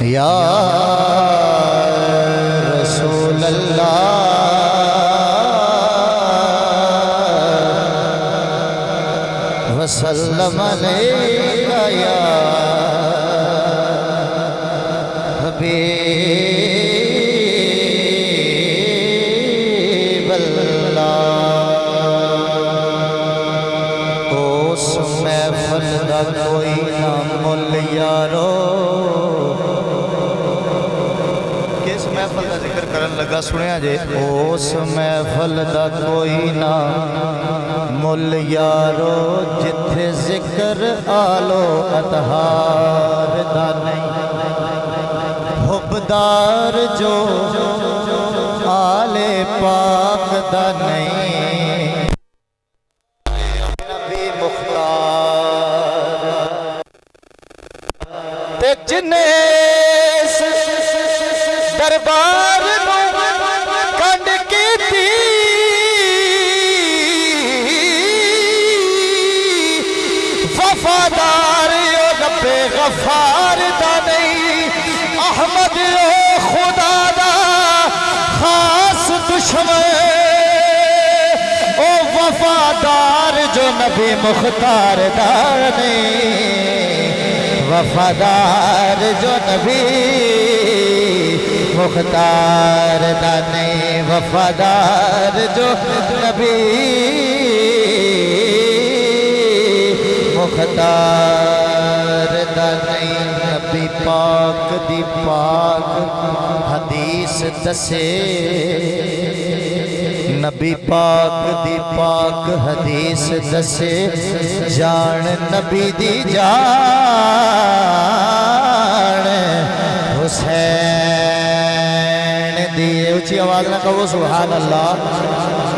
یا رسول اللہ وسلم علیک یا حبیب اللہ اس محفل دا کوئی نہ مل یارو کس محفل دا ذکر کرن لگا سنیا جے اس محفل دا کوئی نہ مل یارو جتھے ذکر آلو اطہار دا نہیں حبدار جو آل پاک دا نہیں نبی مختار تے جنے دربار کنڈ کی تھی وفادار یو رب غفار دا نہیں احمد او خدا دا خاص دشمن او وفادار جو نبی مختار دا نہیں وفادار جو نبی مختار دا نہیں وفادار جو نبی مختار دا نہیں نبی پاک دی پاک حدیث دسے نبی پاک دی پاک حدیث دسے جان نبی دی جان حسین دی اونچی آواز نہ کہو سبحان اللہ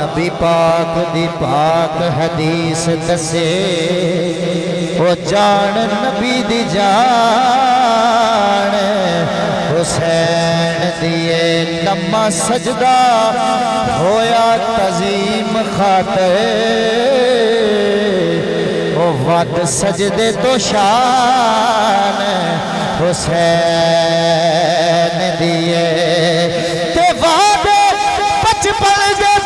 نبی پاک دی پاک حدیث دسے وہ جان نبی دی جان حسین دیے لمحہ سجدہ ہویا تعظیم خاطر وہ ود سجدے تو شان حسین دیے تے وعدے بچپن دے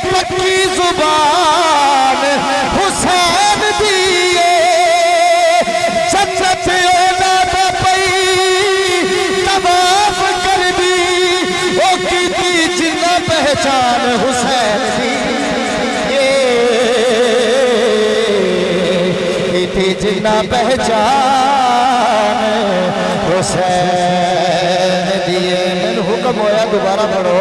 پکی زبان حسین دیئے جنت اونا دا پئی تواف کر دی او کی تھی جنہ پہچان حسین دیئے کی تھی جنہ پہچان حسین دیئے میں حکم ہویا دوبارہ پڑھو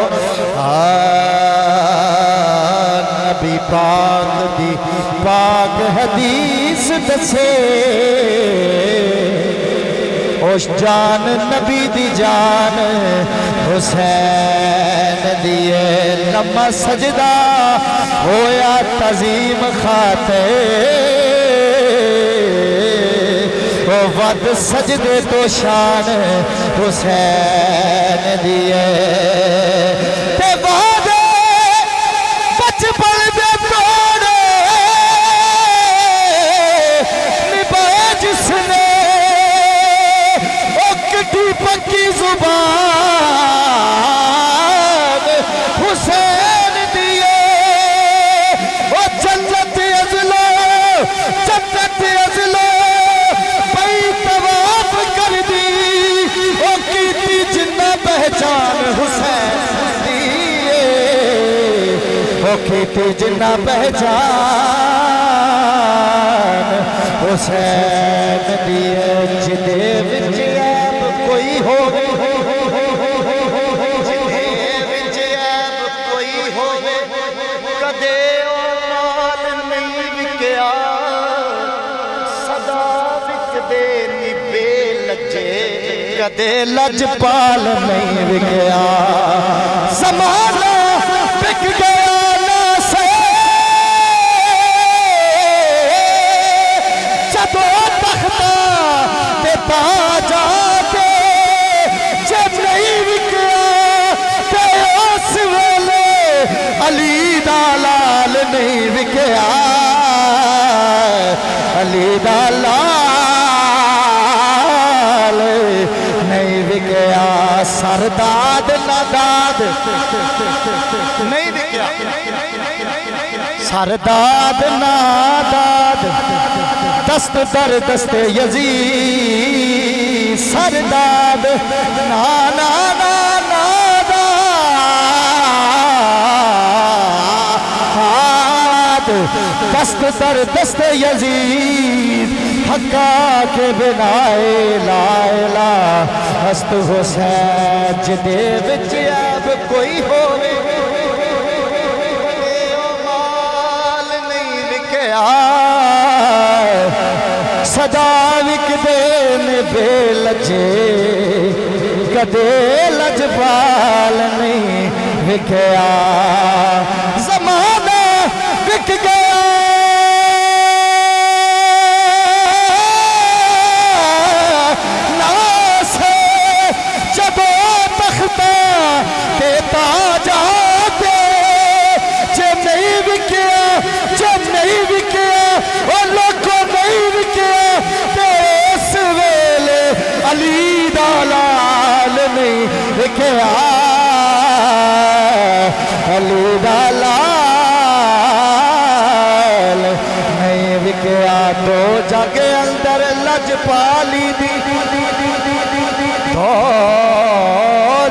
نبی پاک دی پاک حدیث دسے اوش جان نبی دی جان حسین دیئے لمحہ سجدہ ہویا تعظیم خاطر وہ ود سجدے تو شان حسین دیئے تے وعدے بچپن دے توڑے نبھائے جس نے اکٹی پکی زبان حسین دیئے وہ جنت ازلو جنت ازلو بھئی تواف کر دی وہ کیتی جنہ پہچان حسین دیئے وہ کیتی جنہ پہچان حسین دیئے جدے وچ عیب کوئی ہو جدے وچ عیب کوئی ہو کدے او مال نہیں وکیا صدا وچ دے نبے لجے کدے لج پال نہیں وکیا زمانہ بک گیا علی داد نہیں وکیا سرداد ناداد دست در دست یزید سرداد نانا ناداد دست در دست یزید حقا کے بنائے لا الہ ہست حسین جدے وچ اب کوئی ہوئے صدا وک دین بے لجے کدے لجپال نہیں وکیا زمانہ وک گیا ناس جدو تختہ دیتا جاتے جے نہیں وکیا جے نہیں وکیا اور لوگوں نہیں وکیا اس ویلے علی دلال نہیں وکیا علی دلال نہیں وکیا تو جگ اندر لجپالی دی تو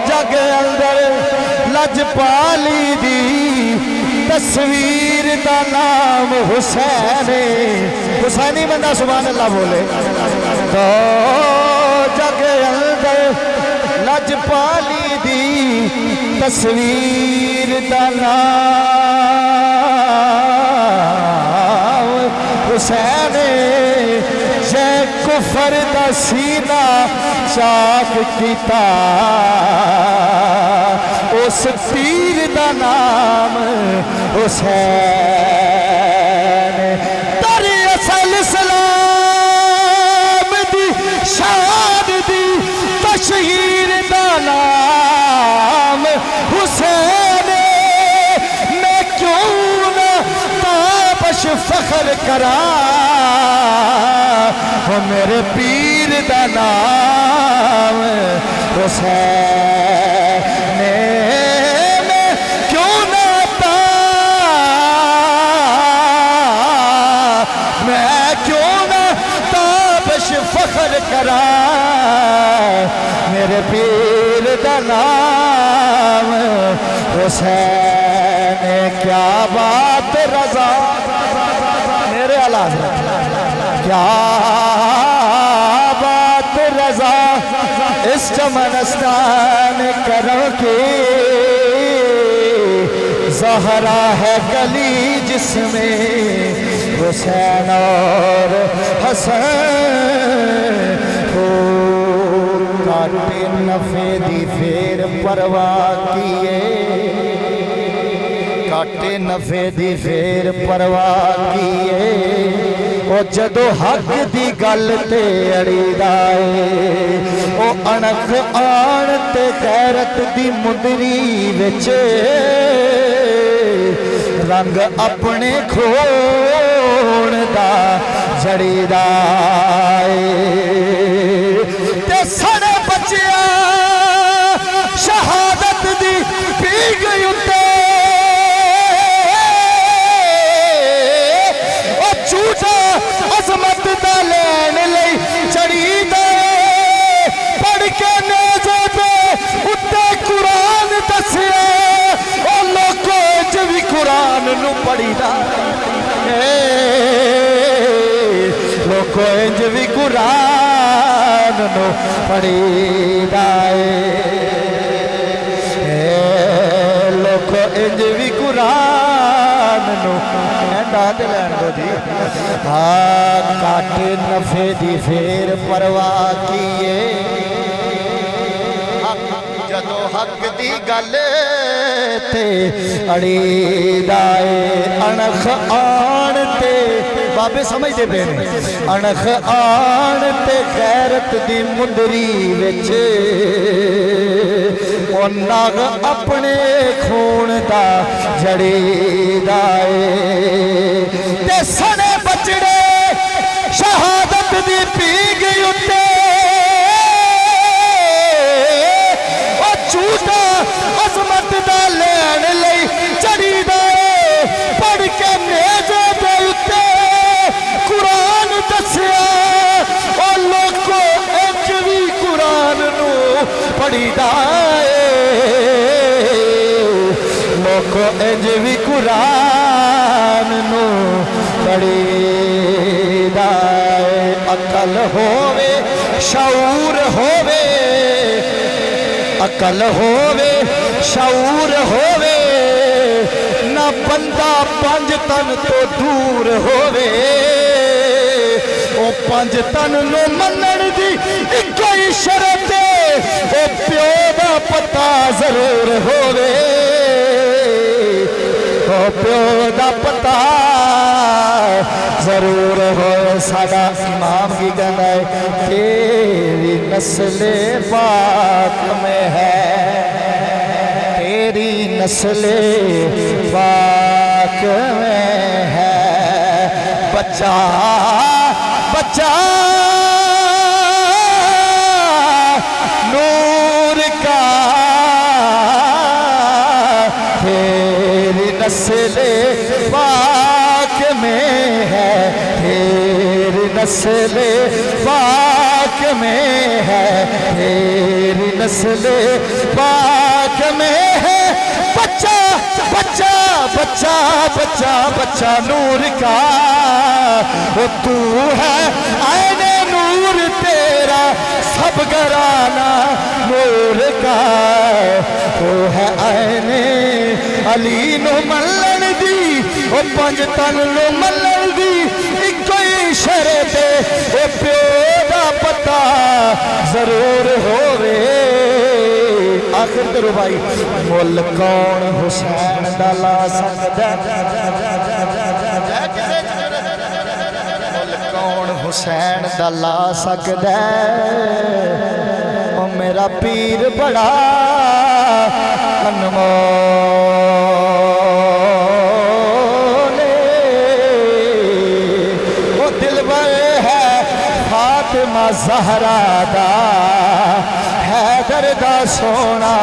جگ اندر لجپالی دی تصویر دا نام حسین حسینی بندہ سبحان اللہ بولے تو جگ اندر لجپالی دی تصویر دا نام حسین جے کفر دا سینہ چاک کیتا اس تیر دا نام حسین در اصل اسلام دی شان دی تشہیر دا نام حسین میں کیوں نہ تابش فخر کرا وہ میرے پیر دا نام حسین میں کیوں نہ میں کیوں نہ تابش فخر کرا میرے پیر دا نام حسین کیا بات رضا میرے اعلیٰ کیا بات رضا اس چمنستان کرم کی زہرا ہے گلی جس میں حسین اور حسن ہو کاٹے نفے دی پھر پرواہ کیے کاٹے نفے دی پھر پرواہ کیے او جدو حق دی گل تے اڑی دائے او انک آن تے غیرت دی مندری وچے رنگ اپنے کھوڑ دا جڑی دائے تے سڑے بچیا شہادت دی پی گئی اتے عظمت دا لین لئی چڑی دے پڑھ کے نیزے پہ اتے قرآن دسیا او لوگوں اج بھی قرآن نو پڑھی دا لوگوں اج بھی قرآن نو پڑھی دا لوگوں اج بھی قرآن نو لین دو جی کاٹ نفے دی پھر پرواہ کیے جدو حق دی گل تے اڑی دائے انخ آن تے بابے سمجھ دے پہنے انخ آن تے غیرت دی مندری وچ او ناغ اپنے خون دا جڑی دائے تے سنے بچڑے شہادت دی پی گئی اتے او جھوٹا عظمت کو انج بھی قرآن نو پڑھی دائے عقل ہووے شعور ہووے عقل ہووے شعور ہووے نہ بندہ پنج تن تو دور ہووے او پنج تن نو منن دی کوئی شرط او پیو دا پتہ ضرور ہووے او پیو دا پتہ ضرور ہوئے ساڈا امام کی کہنا ہے تیری نسل پاک میں ہے تیری نسل پاک میں ہے بچہ بچہ نور کا تیری نسل پاک میں ہے تیری نسل پاک میں ہے تیری نسل پاک میں ہے بچہ بچہ بچہ بچہ بچہ نور کا وہ تو ہے عین نور تیرا سب گھرانہ نور کا وہ ہے عین علی نو ملن دی وہ پنج تن نو ملن دی کوئی شرط وہ پیو دا پتہ ضرور ہووے آخر کرو بھائی مول کون حسین دا لا سکدا مول کون حسین دا لا سکدا او میرا پیر بڑا انمول او دلبر ہے فاطمہ زہرا دا حیدر دا سونا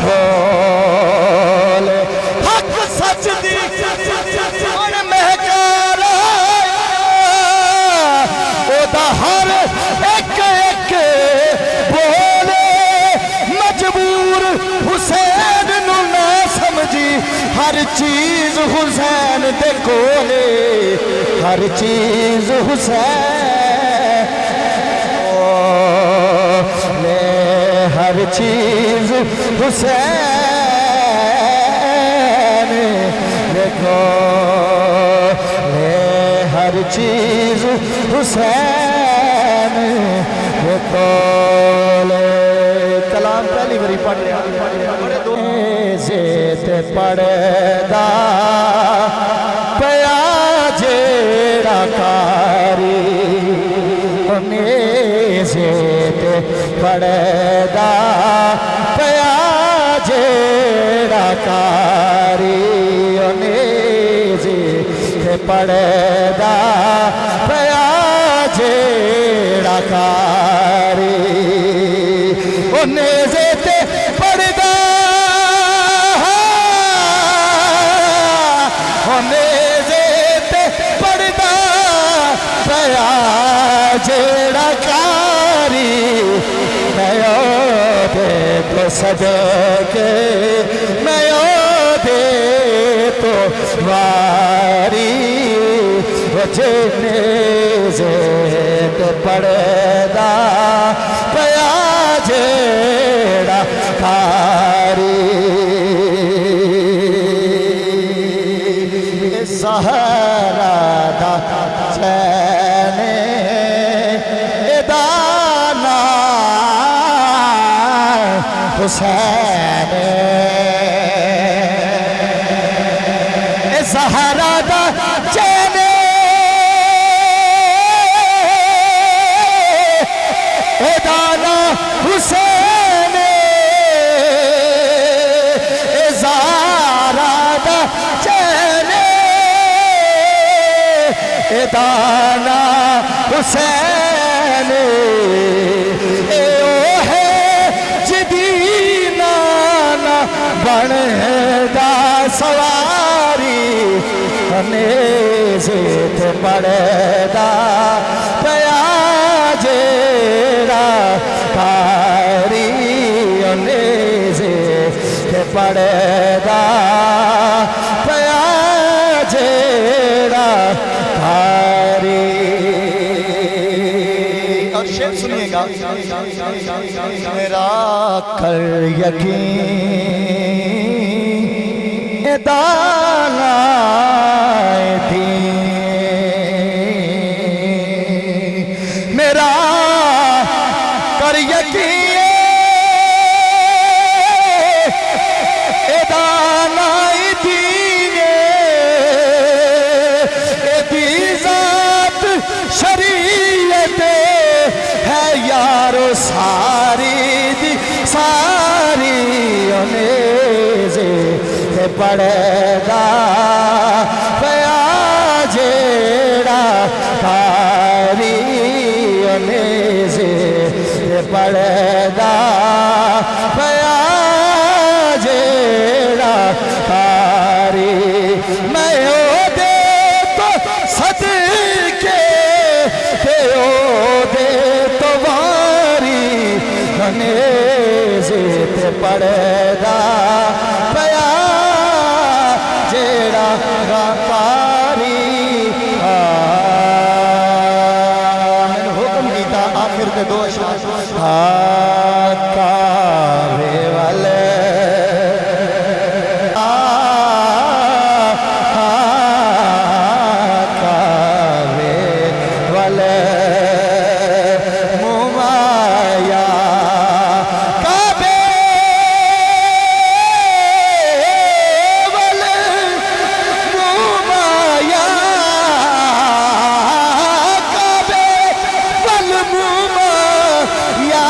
ڈھول حق سچ دی اور مہکارا او دا ہر ایک ایک بولے مجبور حسین نو نہ سمجھی ہر چیز حسین دے کولے ہر چیز حسین ہر چیز حسین دیکھو لے ہر چیز حسین دیکھو لے کلام پہلی بری پڑھ رہے ہیں زیت پڑھدا پیا جیڑا کاری زیت پڑھدا پیا جیڑا کاری زیت پڑھدا پیا جیڑا کاری زیت پڑھدا زیت پڑھدا پیا جیڑا کاری میں دے تو صدقے میں دے تو واری جنے زیت پڑھدا پیا جیڑا کاری سہارا دا چین ادانا حسین سہارا دا چین ادانا حسین زہرا دا چین ادانا حسین اے او ہے جدی نانا بندا سواری زیت پڑھدا پیا جیڑا کاری زیت پڑھدا پیا جیڑا تھاری. اور شعر سنیے گا. میرا کر یقین دانا دین میرا کر یقین دانا دین دی ذات شریعت ہے یارو ساری دی ساری انیزے پڑھدا پیا جیڑا تھاری انیزے پڑھدا پیا جیڑا تھاری. میں او دے تو صدقے تے او دے تو واری انیزے پڑھدا پیا جیڑا غفاری. میں نے حکم کیتا آخر کے دو اشعار کعبے والے کعبے والے ممایا کعبے والے ممایا کعبے والے ممایا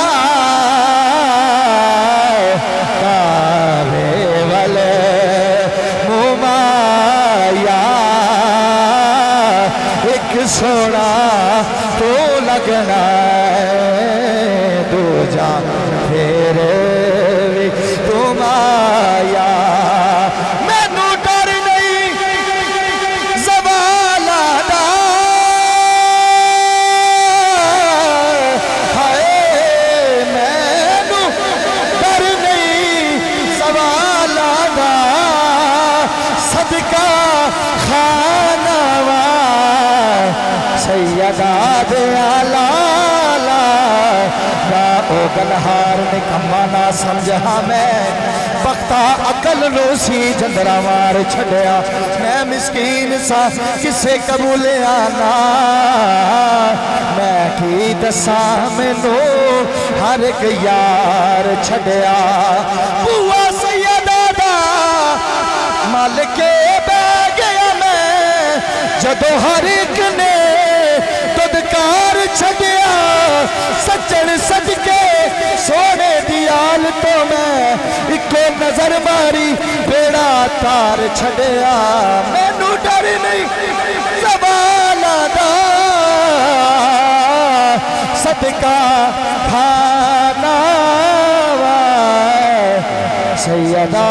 کعبے والے ممایا ایک سونا تو لگنا دو جان پھر بھی تم آیا. مینو ڈر نہیں زوالا دا ہائے مینو ڈر نہیں زوالا دا صدقہ خانہ وا سیدہ دیا لالا یا او گنہار نکمہ نہ سمجھا میں بختہ عقل نو سی جندرہ مار چھڑیا. میں مسکین سا کسے قبولے آنا میں کی دساں میں نو ہر ایک یار چھڑیا. بوا سیدہ دا مالکے بے گیا میں جدو ہر ایک نے تدکار چھڑیا. سچن صدقے سونے دیال تو میں ایک نظر ماری بیڑا تار چھڑیا. مینو ڈر نہیں زوالا دا صدقہ کھانا وا سیدہ